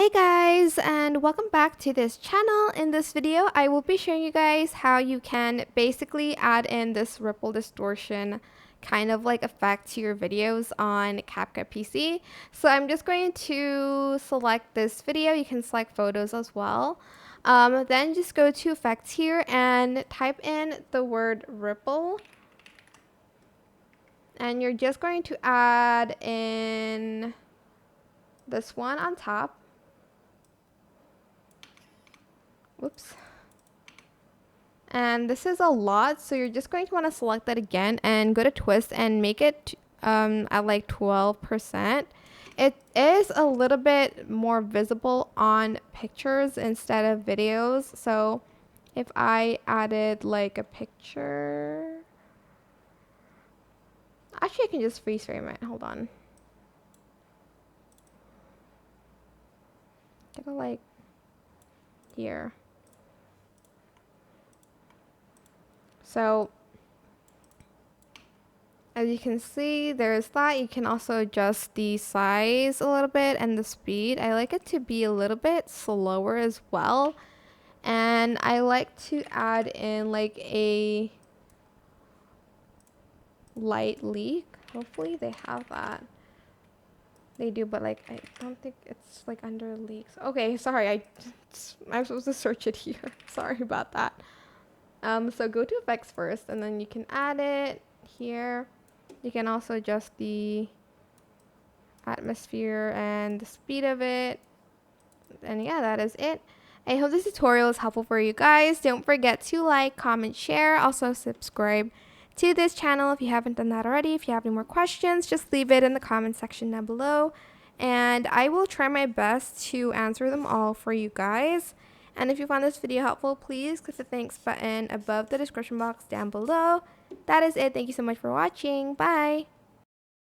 Hey guys, and welcome back to this channel. In this video I will be showing you guys how you can basically add in this ripple distortion kind of like effect to your videos on CapCut PC. So I'm just going to select this video. You can select photos as well. Then just go to effects here and type in the word ripple, and you're just going to add in this one on top. Whoops. And this is a lot, so you're just going to want to select that again and go to twist and make it at like 12%. It is a little bit more visible on pictures instead of videos. So if I added like a picture, actually I can just freeze frame it. Hold on. Go like here. So as you can see, there's that. You can also adjust the size a little bit and the speed. I like it to be a little bit slower as well. And I like to add in like a light leak. Hopefully they have that. They do, but like I don't think it's like under leaks. Okay, sorry, I'm supposed to search it here. Sorry about that. So go to effects first, and then you can add it here. You can also adjust the atmosphere and the speed of it. And yeah, that is it. I hope this tutorial is helpful for you guys. Don't forget to like, comment, share. Also subscribe to this channel if you haven't done that already. If you have any more questions, just leave it in the comment section down below. And I will try my best to answer them all for you guys. And if you found this video helpful, please click the thanks button above the description box down below. That is it. Thank you so much for watching. Bye.